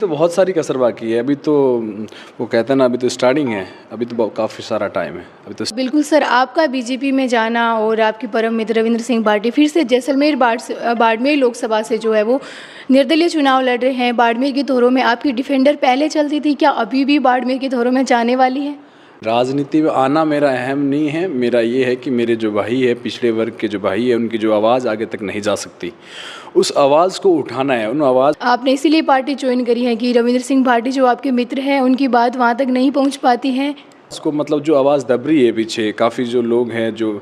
तो बहुत सारी कसर बाकी है अभी तो। वो कहते हैं ना, अभी तो स्टार्टिंग है, अभी तो काफ़ी सारा टाइम है अभी तो। बिल्कुल सर, आपका बीजेपी में जाना और आपके परम मित्र रविंद्र सिंह भाटी फिर से जैसलमेर बाड़मेर लोकसभा से जो है वो निर्दलीय चुनाव लड़ रहे हैं। बाड़मेर के दौरों में आपकी डिफेंडर पहले चलती थी, क्या अभी भी बाड़मेर के दौरों में जाने वाली है? राजनीति में आना मेरा अहम नहीं है, मेरा ये है कि मेरे जो भाई है, पिछड़े वर्ग के जो भाई है, उनकी जो आवाज़ आगे तक नहीं जा सकती, उस आवाज़ को उठाना है। उन आवाज़ आपने इसीलिए पार्टी ज्वाइन करी है कि रविंद्र सिंह भाटी जो आपके मित्र हैं उनकी बात वहाँ तक नहीं पहुँच पाती है? को मतलब जो आवाज़ दब रही है पीछे, काफ़ी जो लोग हैं जो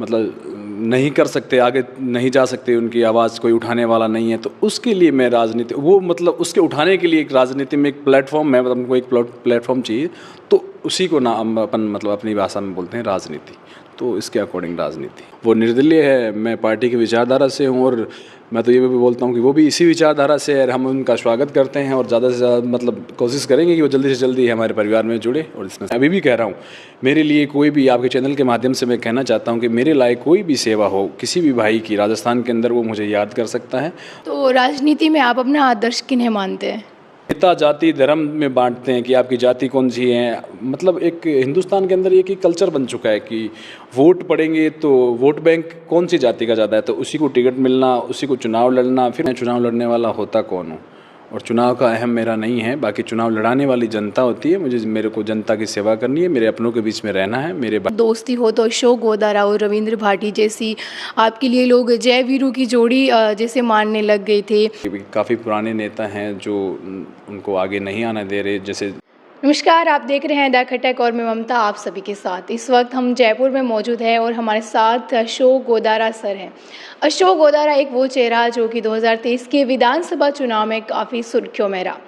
मतलब नहीं कर सकते, आगे नहीं जा सकते, उनकी आवाज़ कोई उठाने वाला नहीं है, तो उसके लिए मैं राजनीति वो मतलब उसके उठाने के लिए एक राजनीति में एक प्लेटफॉर्म है, मतलब उनको एक प्लेटफॉर्म चाहिए, तो उसी को ना हम अपन मतलब अपनी भाषा में बोलते हैं राजनीति। तो इसके अकॉर्डिंग राजनीति वो निर्दलीय है, मैं पार्टी की विचारधारा से हूँ, और मैं तो ये भी बोलता हूँ कि वो भी इसी विचारधारा से है। हम उनका स्वागत करते हैं और ज़्यादा से ज़्यादा मतलब कोशिश करेंगे कि वो जल्दी से जल्दी हमारे परिवार में जुड़े। और इसमें अभी भी कह रहा हूँ, मेरे लिए कोई भी आपके चैनल के माध्यम से मैं कहना चाहता हूँ कि मेरे लायक कोई भी सेवा हो किसी भी भाई की राजस्थान के अंदर, वो मुझे याद कर सकता है। तो राजनीति में आप अपना आदर्श किन्हें मानते हैं? नेता जाति धर्म में बांटते हैं कि आपकी जाति कौन सी है, मतलब एक हिंदुस्तान के अंदर एक ही कल्चर बन चुका है कि वोट पड़ेंगे तो वोट बैंक कौन सी जाति का ज़्यादा है तो उसी को टिकट मिलना, उसी को चुनाव लड़ना। फिर मैं चुनाव लड़ने वाला होता कौन हूँ, और चुनाव का अहम मेरा नहीं है, बाकी चुनाव लड़ाने वाली जनता होती है। मेरे को जनता की सेवा करनी है, मेरे अपनों के बीच में रहना है। मेरे दोस्ती हो तो अशोक गोदारा और रविंद्र भाटी जैसी आपके लिए लोग जय वीरू की जोड़ी जैसे मानने लग गए थे। काफ़ी पुराने नेता हैं जो उनको आगे नहीं आने दे रहे। जैसे नमस्कार, आप देख रहे हैं द खटक और मैं ममता आप सभी के साथ। इस वक्त हम जयपुर में मौजूद हैं और हमारे साथ अशोक गोदारा सर हैं। अशोक गोदारा एक वो चेहरा जो कि 2023 के विधानसभा चुनाव में काफ़ी सुर्खियों में रहा,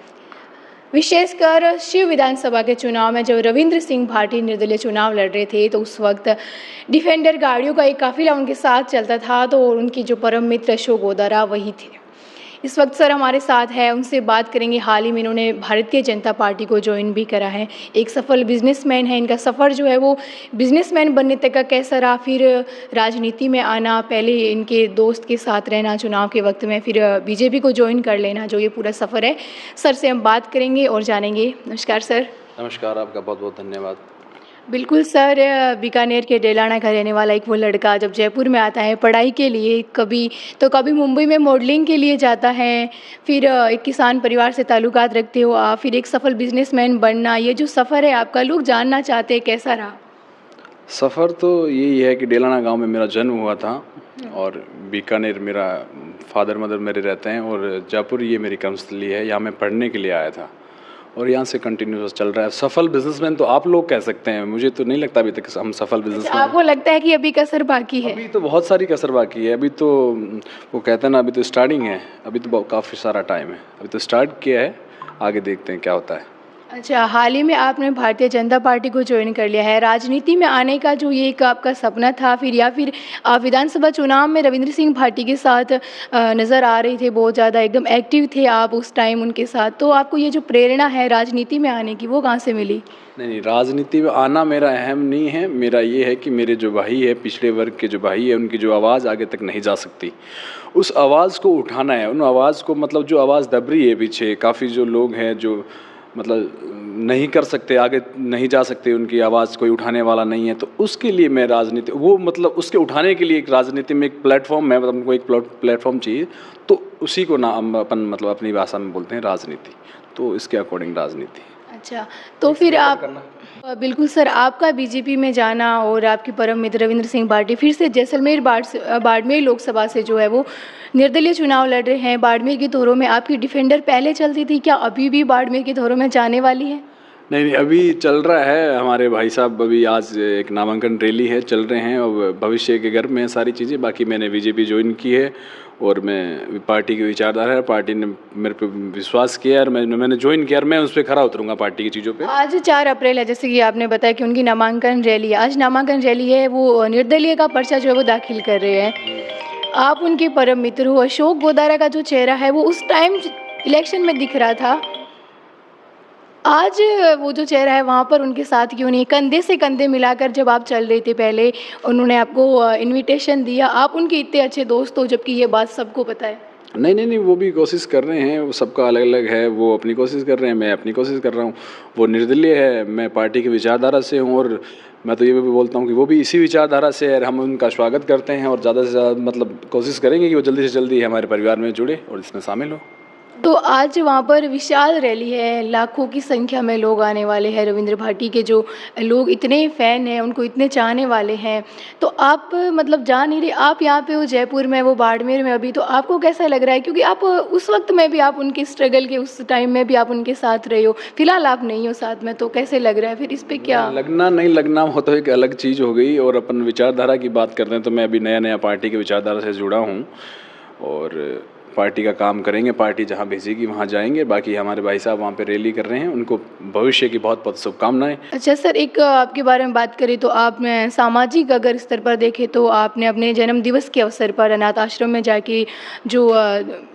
विशेषकर शिव विधानसभा के चुनाव में जब रविंद्र सिंह भाटी निर्दलीय चुनाव लड़ रहे थे तो उस वक्त डिफेंडर गाड़ियों का एक काफिला उनके साथ चलता था, तो उनकी जो परम मित्र अशोक गोदारा वही थे। इस वक्त सर हमारे साथ है, उनसे बात करेंगे। हाल ही में इन्होंने भारतीय जनता पार्टी को ज्वाइन भी करा है। एक सफल बिजनेसमैन है, इनका सफ़र जो है वो बिजनेसमैन बनने तक का कैसा रहा, फिर राजनीति में आना, पहले इनके दोस्त के साथ रहना चुनाव के वक्त में, फिर बीजेपी को ज्वाइन कर लेना, जो ये पूरा सफ़र है सर से हम बात करेंगे और जानेंगे। नमस्कार सर। नमस्कार, आपका बहुत बहुत धन्यवाद। बिल्कुल सर, बीकानेर के डेलाना का रहने वाला एक वो लड़का जब जयपुर में आता है पढ़ाई के लिए, कभी मुंबई में मॉडलिंग के लिए जाता है, फिर एक किसान परिवार से ताल्लुकात रखते हो आप, फिर एक सफल बिजनेसमैन बनना, ये जो सफ़र है आपका लोग जानना चाहते हैं कैसा रहा? सफ़र तो यही है कि डेलाना गांव में मेरा जन्म हुआ था और बीकानेर मेरा फादर मदर मेरे रहते हैं, और जयपुर ये मेरी कर्मस्थली है। यहाँ मैं पढ़ने के लिए आया था और यहाँ से कंटिन्यूस चल रहा है। सफल बिजनेसमैन तो आप लोग कह सकते हैं, मुझे तो नहीं लगता अभी तक हम सफल बिजनेसमैन। आपको लगता है कि अभी कसर बाकी है? अभी तो बहुत सारी कसर बाकी है अभी तो। वो कहते हैं ना, अभी तो स्टार्टिंग है, अभी तो काफ़ी सारा टाइम है, अभी तो स्टार्ट किया है, आगे देखते हैं क्या होता है। अच्छा, हाल ही में आपने भारतीय जनता पार्टी को ज्वाइन कर लिया है। राजनीति में आने का जो ये एक आपका सपना था, फिर आप विधानसभा चुनाव में रविंद्र सिंह भाटी के साथ नज़र आ रहे थे, बहुत ज़्यादा एकदम एक्टिव थे आप उस टाइम उनके साथ, तो आपको ये जो प्रेरणा है राजनीति में आने की वो कहाँ से मिली? नहीं, राजनीति में आना मेरा अहम नहीं है, मेरा ये है कि मेरे जो भाई है, पिछड़े वर्ग के जो भाई है, उनकी जो आवाज़ आगे तक नहीं जा सकती, उस आवाज़ को उठाना है। उन आवाज़ को मतलब जो आवाज़ दब रही है पीछे, काफ़ी जो लोग हैं जो मतलब नहीं कर सकते, आगे नहीं जा सकते, उनकी आवाज़ कोई उठाने वाला नहीं है, तो उसके लिए मैं राजनीति वो मतलब उसके उठाने के लिए एक राजनीति में एक प्लेटफॉर्म है, मतलब उनको एक प्लेटफॉर्म चाहिए, तो उसी को ना हम अपन मतलब अपनी भाषा में बोलते हैं राजनीति। तो इसके अकॉर्डिंग राजनीति। अच्छा, तो फिर आप बिल्कुल सर, आपका बीजेपी में जाना और आपके परम मित्र रविंद्र सिंह भाटी फिर से जैसलमेर बाड़मेर लोकसभा से जो है वो निर्दलीय चुनाव लड़ रहे हैं। बाड़मेर के दौरों में आपकी डिफेंडर पहले चलती थी, क्या अभी भी बाड़मेर के दौरों में जाने वाली है? नहीं, अभी चल रहा है। हमारे भाई साहब अभी आज एक नामांकन रैली है, चल रहे हैं, और भविष्य के घर में सारी चीज़ें। बाकी मैंने बीजेपी ज्वाइन की है और मैं पार्टी की विचारधारा है, पार्टी ने मेरे पे विश्वास किया और मैंने ज्वाइन किया और मैं उस पर खरा उतरूंगा पार्टी की चीज़ों पे। आज 4 अप्रैल है, जैसे कि आपने बताया कि उनकी नामांकन रैली है। आज नामांकन रैली है, वो निर्दलीय का पर्चा जो है वो दाखिल कर रहे हैं। आप उनके परम मित्र हो। अशोक गोदारा का जो चेहरा है वो उस टाइम इलेक्शन में दिख रहा था, आज वो जो चेहरा है वहाँ पर उनके साथ क्यों नहीं? कंधे से कंधे मिलाकर जब आप चल रहे थे पहले, उन्होंने आपको इनविटेशन दिया, आप उनके इतने अच्छे दोस्त हो, जबकि ये बात सबको पता है। नहीं नहीं नहीं, वो भी कोशिश कर रहे हैं, वो सबका अलग अलग है, वो अपनी कोशिश कर रहे हैं, मैं अपनी कोशिश कर रहा हूँ। वो निर्दलीय है, मैं पार्टी की विचारधारा से हूँ, और मैं तो ये भी बोलता हूँ कि वो भी इसी विचारधारा से है। हम उनका स्वागत करते हैं और ज़्यादा से ज़्यादा मतलब कोशिश करेंगे कि वो जल्दी से जल्दी हमारे परिवार में जुड़े और इसमें शामिल हो। तो आज वहाँ पर विशाल रैली है, लाखों की संख्या में लोग आने वाले हैं। रविंद्र भाटी के जो लोग इतने फ़ैन हैं, उनको इतने चाहने वाले हैं। तो आप मतलब जा नहीं रहे, आप यहाँ पे हो जयपुर में, वो बाड़मेर में अभी, तो आपको कैसा लग रहा है? क्योंकि आप उस वक़्त में भी आप उनके स्ट्रगल के उस टाइम में भी आप उनके साथ रहे हो, फिलहाल आप नहीं हो साथ में, तो कैसे लग रहा है फिर इस पे क्या? लगना नहीं लगना हो तो एक अलग चीज़ हो गई, और अपन विचारधारा की बात करते हैं तो मैं अभी नया नया पार्टी की विचारधारा से जुड़ा हूँ, और पार्टी का काम करेंगे, पार्टी जहाँ भेजेगी वहाँ जाएंगे। बाकी हमारे भाई साहब वहाँ पे रैली कर रहे हैं, उनको भविष्य की बहुत बहुत शुभकामनाएं। अच्छा सर, एक आपके बारे में बात करें तो आपने सामाजिक अगर स्तर पर देखें तो आपने अपने जन्म दिवस के अवसर पर अनाथ आश्रम में जाके जो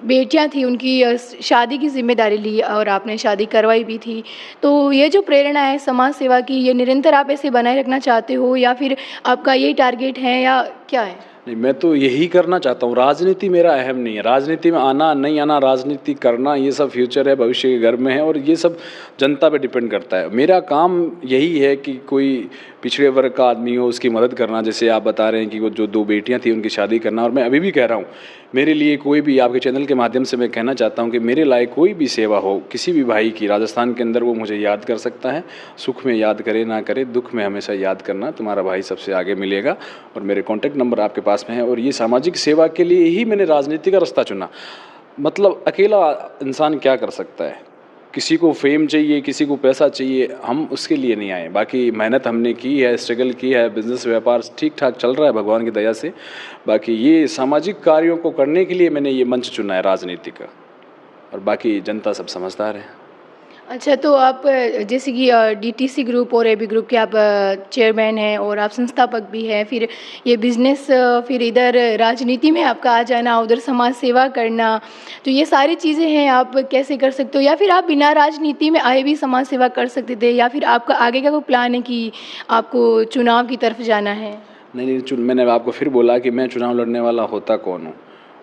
बेटियां थी उनकी शादी की जिम्मेदारी ली और आपने शादी करवाई भी थी। तो ये जो प्रेरणा है समाज सेवा की, ये निरंतर आप ऐसे बनाए रखना चाहते हो या फिर आपका यही टारगेट है या क्या है? नहीं, मैं तो यही करना चाहता हूँ। राजनीति मेरा अहम नहीं है, राजनीति में आना नहीं आना, राजनीति करना, ये सब फ्यूचर है, भविष्य के घर में है, और ये सब जनता पे डिपेंड करता है। मेरा काम यही है कि कोई पिछड़े वर्ग का आदमी हो, उसकी मदद करना। जैसे आप बता रहे हैं कि वो जो 2 बेटियां थी उनकी शादी करना, और मैं अभी भी कह रहा हूँ, मेरे लिए कोई भी, आपके चैनल के माध्यम से मैं कहना चाहता हूँ कि मेरे लायक कोई भी सेवा हो किसी भी भाई की राजस्थान के अंदर, वो मुझे याद कर सकता है। सुख में याद करे ना करे, दुख में हमेशा याद करना, तुम्हारा भाई सबसे आगे मिलेगा। और मेरे कॉन्टैक्ट नंबर आपके पास में है, और ये सामाजिक सेवा के लिए ही मैंने राजनीति का रास्ता चुना। मतलब अकेला इंसान क्या कर सकता है? किसी को फेम चाहिए, किसी को पैसा चाहिए, हम उसके लिए नहीं आए। बाकी मेहनत हमने की है, स्ट्रगल की है, बिजनेस व्यापार ठीक ठाक चल रहा है भगवान की दया से। बाकी ये सामाजिक कार्यों को करने के लिए मैंने ये मंच चुना है राजनीति का, और बाकी जनता सब समझदार है। अच्छा, तो आप जैसे कि डीटीसी ग्रुप और एबी ग्रुप के आप चेयरमैन हैं और आप संस्थापक भी हैं, फिर ये बिज़नेस, फिर इधर राजनीति में आपका आ जाना, उधर समाज सेवा करना, तो ये सारी चीज़ें हैं, आप कैसे कर सकते हो? या फिर आप बिना राजनीति में आए भी समाज सेवा कर सकते थे, या फिर आपका आगे का कोई प्लान है कि आपको चुनाव की तरफ जाना है? नहीं नहीं, मैंने आपको फिर बोला कि मैं चुनाव लड़ने वाला होता कौन हूँ,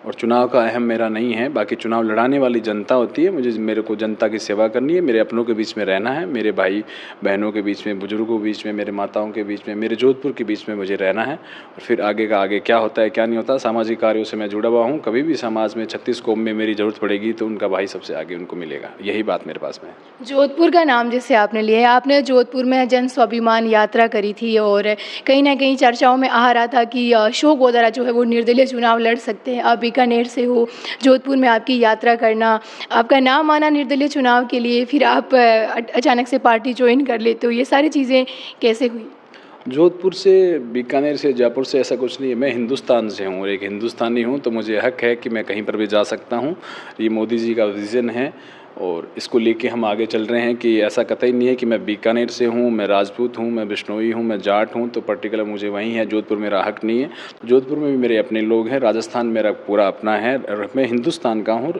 और चुनाव का अहम मेरा नहीं है। बाकी चुनाव लड़ाने वाली जनता होती है, मेरे को जनता की सेवा करनी है, मेरे अपनों के बीच में रहना है, मेरे भाई बहनों के बीच में, बुजुर्गों के बीच में, मेरे माताओं के बीच में, मेरे जोधपुर के बीच में मुझे रहना है। और फिर आगे का आगे क्या होता है क्या नहीं होता, सामाजिक कार्यों से मैं जुड़ा हुआ हूँ। कभी भी समाज में 36 कौम में मेरी ज़रूरत पड़ेगी तो उनका भाई सबसे आगे उनको मिलेगा, यही बात मेरे पास में है। जोधपुर का नाम जैसे आपने लिया है, आपने जोधपुर में जन स्वाभिमान यात्रा करी थी और कहीं ना कहीं चर्चाओं में आ रहा था कि अशोक गोदारा जो है वो निर्दलीय चुनाव लड़ सकते हैं। आप बीकानेर से हो, जोधपुर में आपकी यात्रा करना, आपका नाम आना निर्दलीय चुनाव के लिए, फिर आप अचानक से पार्टी ज्वाइन कर लेते हो, ये सारी चीज़ें कैसे हुई? जोधपुर से, बीकानेर से, जयपुर से ऐसा कुछ नहीं है। मैं हिंदुस्तान से हूँ और एक हिंदुस्तानी हूँ, तो मुझे हक है कि मैं कहीं पर भी जा सकता हूँ। ये मोदी जी का विज़न है और इसको लेके हम आगे चल रहे हैं कि ऐसा कतई नहीं है कि मैं बीकानेर से हूँ, मैं राजपूत हूँ, मैं बिश्नोई हूँ, मैं जाट हूँ तो पर्टिकुलर मुझे वहीं है। जोधपुर मेरा हक नहीं है। तो जोधपुर में भी मेरे अपने लोग हैं, राजस्थान मेरा पूरा अपना है, और मैं हिंदुस्तान का हूँ।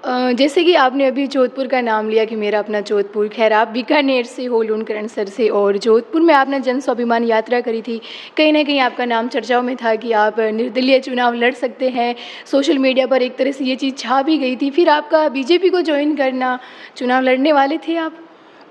जैसे कि आपने अभी जोधपुर का नाम लिया कि मेरा अपना जोधपुर, खैर आप बीकानेर से हो, लूणकरण सर से, और जोधपुर में आपने जन स्वाभिमान यात्रा करी थी। कहीं ना कहीं आपका नाम चर्चाओं में था कि आप निर्दलीय चुनाव लड़ सकते हैं। सोशल मीडिया पर एक तरह से ये चीज़ छा भी गई थी। फिर आपका बीजेपी को ज्वाइन करना, चुनाव लड़ने वाले थे आप?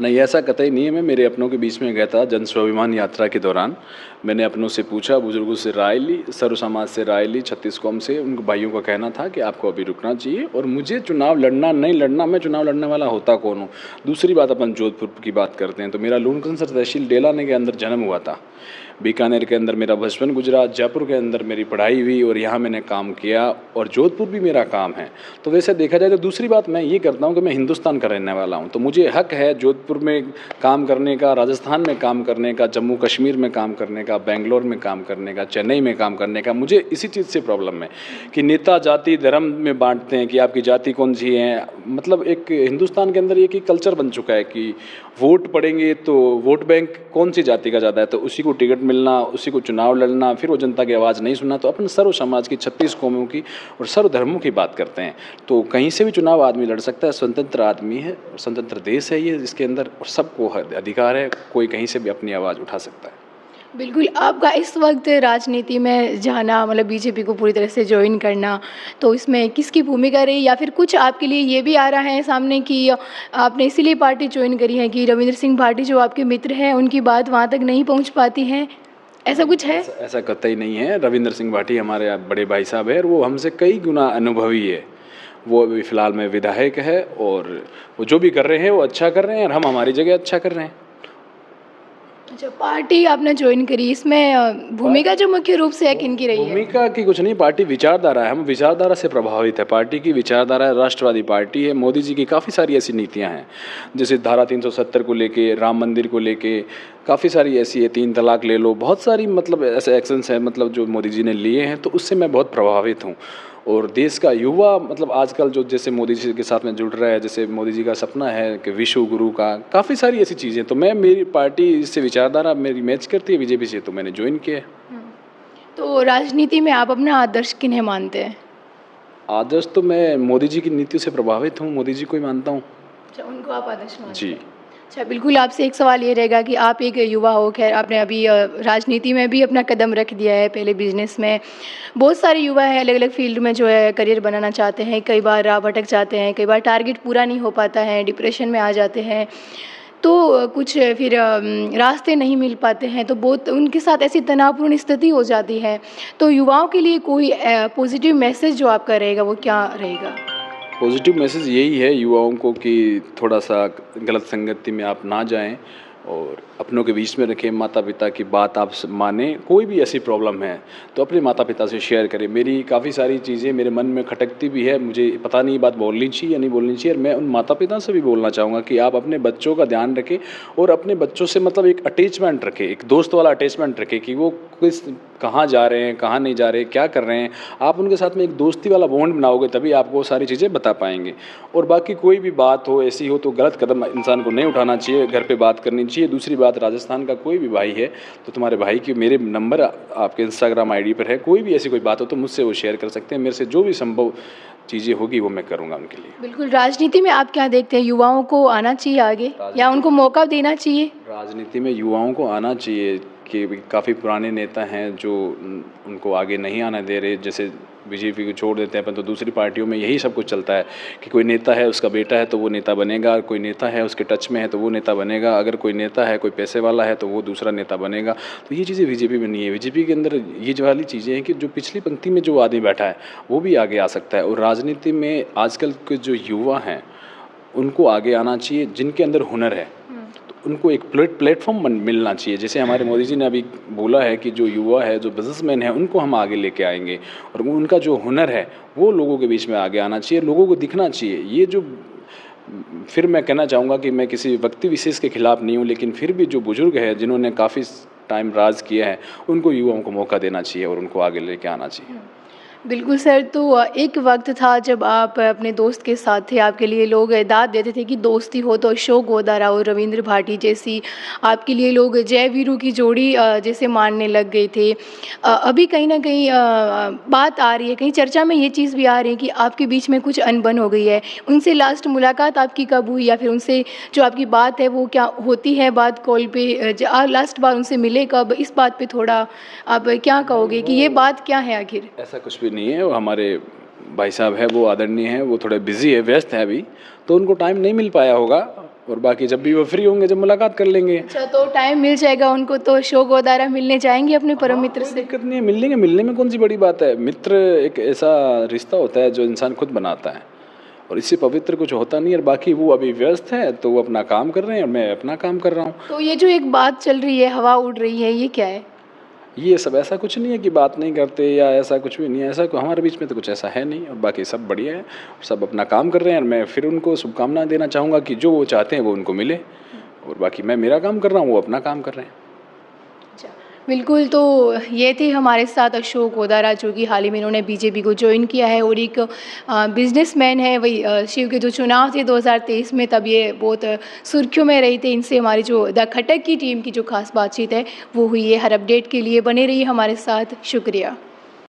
नहीं, ऐसा कतई नहीं है। मैं मेरे अपनों के बीच में गया था जन स्वाभिमान यात्रा के दौरान। मैंने अपनों से पूछा, बुजुर्गों से राय ली, सर्व समाज से राय ली, 36 कौम से। उन भाइयों का कहना था कि आपको अभी रुकना चाहिए और मुझे चुनाव लड़ना नहीं लड़ना, मैं चुनाव लड़ने वाला होता कौन हूँ। दूसरी बात, अपन जोधपुर की बात करते हैं तो मेरा लूणकरण तहसील डेलाने के अंदर जन्म हुआ था। बीकानेर के अंदर मेरा बचपन गुजरा, जयपुर के अंदर मेरी पढ़ाई हुई और यहाँ मैंने काम किया, और जोधपुर भी मेरा काम है। तो वैसे देखा जाए तो दूसरी बात मैं ये करता हूँ कि मैं हिंदुस्तान का रहने वाला हूँ, तो मुझे हक है जोधपुर में काम करने का, राजस्थान में काम करने का, जम्मू कश्मीर में काम करने का, बेंगलोर में काम करने का, चेन्नई में काम करने का। मुझे इसी चीज़ से प्रॉब्लम है कि नेता जाति धर्म में बांटते हैं कि आपकी जाति कौन सी है। मतलब एक हिंदुस्तान के अंदर एक ही कल्चर बन चुका है कि वोट पड़ेंगे तो वोट बैंक कौन सी जाति का ज़्यादा है तो उसी को टिकट मिलना, उसी को चुनाव लड़ना, फिर वो जनता की आवाज़ नहीं सुनना। तो अपन सर्व समाज की, 36 कौमों की और सर्व धर्मों की बात करते हैं, तो कहीं से भी चुनाव आदमी लड़ सकता है। स्वतंत्र आदमी है और स्वतंत्र देश है ये, इसके अंदर सबको अधिकार है, कोई कहीं से भी अपनी आवाज़ उठा सकता है। बिल्कुल, आपका इस वक़्त राजनीति में जाना मतलब बीजेपी को पूरी तरह से जॉइन करना, तो इसमें किसकी भूमिका रही या फिर कुछ आपके लिए ये भी आ रहा है सामने कि आपने इसीलिए पार्टी जॉइन करी है कि रविंद्र सिंह भाटी जो आपके मित्र हैं, उनकी बात वहाँ तक नहीं पहुँच पाती है? ऐसा कुछ है? ऐसा ऐसा कतई नहीं है। रविंद्र सिंह भाटी हमारे बड़े भाई साहब हैं और वो हमसे कई गुना अनुभवी है। वो अभी फ़िलहाल में विधायक है और वो जो भी कर रहे हैं वो अच्छा कर रहे हैं और हम हमारी जगह अच्छा कर रहे हैं। अच्छा, पार्टी आपने जॉइन करी, इसमें भूमिका जो मुख्य रूप से है किनकी रही है? भूमिका की कुछ नहीं, पार्टी विचारधारा है, हम विचारधारा से प्रभावित है। पार्टी की विचारधारा राष्ट्रवादी पार्टी है। मोदी जी की काफ़ी सारी ऐसी नीतियां हैं, जैसे धारा 370 को लेके, राम मंदिर को लेके, काफ़ी सारी ऐसी है, 3 तलाक ले लो, बहुत सारी मतलब ऐसे एक्शंस हैं मतलब जो मोदी जी ने लिए हैं, तो उससे मैं बहुत प्रभावित हूँ। और देश का युवा मतलब आजकल जो जैसे मोदी जी के साथ में जुड़ रहा है, जैसे मोदी जी का सपना है कि विश्व गुरु का, काफ़ी सारी ऐसी चीज़ें, तो मैं मेरी पार्टी इससे विचारधारा मेरी मैच करती है बीजेपी से, तो मैंने ज्वाइन किया है। तो राजनीति में आप अपना आदर्श किन्हें मानते हैं? आदर्श तो मैं मोदी जी की नीतियों से प्रभावित हूँ, मोदी जी को ही मानता हूँ। अच्छा, उनको आप आदर्श मानते जी। हैं। अच्छा, बिल्कुल आपसे एक सवाल ये रहेगा कि आप एक युवा हो, खैर आपने अभी राजनीति में भी अपना कदम रख दिया है, पहले बिज़नेस में। बहुत सारे युवा हैं अलग-अलग फ़ील्ड में जो है करियर बनाना चाहते हैं, कई बार राह भटक जाते हैं, कई बार टारगेट पूरा नहीं हो पाता है, डिप्रेशन में आ जाते हैं। तो कुछ फिर रास्ते नहीं मिल पाते हैं, तो बहुत उनके साथ ऐसी तनावपूर्ण स्थिति हो जाती है। तो युवाओं के लिए कोई पॉज़िटिव मैसेज जो आपका रहेगा, वो क्या रहेगा? पॉजिटिव मैसेज यही है युवाओं को कि थोड़ा सा गलत संगति में आप ना जाएं और अपनों के बीच में रखें, माता पिता की बात आप माने। कोई भी ऐसी प्रॉब्लम है तो अपने माता पिता से शेयर करें। मेरी काफ़ी सारी चीज़ें मेरे मन में खटकती भी है, मुझे पता नहीं बात बोलनी चाहिए या नहीं बोलनी चाहिए, और मैं उन माता पिता से भी बोलना चाहूँगा कि आप अपने बच्चों का ध्यान रखें और अपने बच्चों से मतलब एक अटैचमेंट रखें, एक दोस्त वाला अटैचमेंट रखें कि वो किस कहाँ जा रहे हैं, कहाँ नहीं जा रहे, क्या कर रहे हैं। आप उनके साथ में एक दोस्ती वाला बॉन्ड बनाओगे तभी आपको वो सारी चीज़ें बता पाएंगे। और बाकी कोई भी बात हो ऐसी हो तो गलत कदम इंसान को नहीं उठाना चाहिए, घर पे बात करनी चाहिए। दूसरी बात, राजस्थान का कोई भी भाई है तो तुम्हारे भाई की मेरे नंबर आपके इंस्टाग्राम आईडी पर है, कोई भी ऐसी कोई बात हो तो मुझसे वो शेयर कर सकते हैं। मेरे से जो भी संभव चीज़ें होगी वो मैं करूँगा उनके लिए। बिल्कुल, राजनीति में आप क्या देखते हैं, युवाओं को आना चाहिए आगे या उनको मौका देना चाहिए? राजनीति में युवाओं को आना चाहिए कि काफ़ी पुराने नेता हैं जो उनको आगे नहीं आने दे रहे। जैसे बीजेपी को छोड़ देते हैं अपन तो दूसरी पार्टियों में यही सब कुछ चलता है कि कोई नेता है, उसका बेटा है तो वो नेता बनेगा, कोई नेता है उसके टच में है तो वो नेता बनेगा, अगर कोई नेता है कोई पैसे वाला है तो वो दूसरा नेता बनेगा। तो ये चीज़ें बीजेपी में नहीं है। बीजेपी के अंदर ये जो वाली चीज़ें हैं कि जो पिछली पंक्ति में जो आदमी बैठा है वो भी आगे आ सकता है। और राजनीति में आजकल के जो युवा हैं उनको आगे आना चाहिए, जिनके अंदर हुनर है उनको एक प्लेटफॉर्म मिलना चाहिए। जैसे हमारे मोदी जी ने अभी बोला है कि जो युवा है, जो बिजनेसमैन है, उनको हम आगे लेके आएंगे और उनका जो हुनर है वो लोगों के बीच में आगे आना चाहिए, लोगों को दिखना चाहिए। ये जो फिर मैं कहना चाहूँगा कि मैं किसी व्यक्ति विशेष के खिलाफ नहीं हूँ, लेकिन फिर भी जो बुजुर्ग है जिन्होंने काफ़ी टाइम राज किया है उनको युवाओं को मौका देना चाहिए और उनको आगे लेके आना चाहिए। बिल्कुल सर, तो एक वक्त था जब आप अपने दोस्त के साथ थे, आपके लिए लोग दाद देते थे कि दोस्ती हो तो अशोक गोदारा और रविंद्र भाटी जैसी, आपके लिए लोग जय वीरू की जोड़ी जैसे मानने लग गए थे। अभी कहीं ना कहीं बात आ रही है, कहीं चर्चा में ये चीज़ भी आ रही है कि आपके बीच में कुछ अनबन हो गई है। उनसे लास्ट मुलाकात आपकी कब हुई या फिर उनसे जो आपकी बात है वो क्या होती है बात कॉल पे, लास्ट बार उनसे मिले कब, इस बात पे थोड़ा आप क्या कहोगे कि ये बात क्या है आखिर? ऐसा कुछ भी नहीं है। वो हमारे भाई साहब है, वो आदरणीय है, वो थोड़े बिजी है, व्यस्त है अभी, तो उनको टाइम नहीं मिल पाया होगा। और बाकी जब भी वो फ्री होंगे जब मुलाकात कर लेंगे। अच्छा, तो टाइम मिल जाएगा उनको तो अशोक गोदारा मिलने जाएंगे अपने परम मित्र कोई से? दिक्कत नहीं है, मिल लेंगे। मिलने में कौन सी बड़ी बात है। मित्र एक ऐसा रिश्ता होता है जो इंसान खुद बनाता है और इससे पवित्र कुछ होता नहीं है। और बाकी वो अभी व्यस्त है तो वो अपना काम कर रहे हैं और मैं अपना काम कर रहा हूँ। तो ये जो एक बात चल रही है, हवा उड़ रही है, ये क्या है? ये सब ऐसा कुछ नहीं है कि बात नहीं करते या ऐसा कुछ भी नहीं है। ऐसा हमारे बीच में तो कुछ ऐसा है नहीं और बाकी सब बढ़िया है, सब अपना काम कर रहे हैं। और मैं फिर उनको शुभकामनाएं देना चाहूँगा कि जो वो चाहते हैं वो उनको मिले और बाकी मैं मेरा काम कर रहा हूँ, वो अपना काम कर रहे हैं। अच्छा, बिल्कुल, तो ये थे हमारे साथ अशोक गोदारा जो कि हाल ही में इन्होंने बीजेपी को ज्वाइन किया है और एक बिजनेसमैन है। वही शिव के जो चुनाव थे 2023 में, तब ये बहुत सुर्खियों में रहे थे। इनसे हमारी जो द खटक की टीम की जो खास बातचीत है वो हुई है। हर अपडेट के लिए बने रहिए हमारे साथ। शुक्रिया।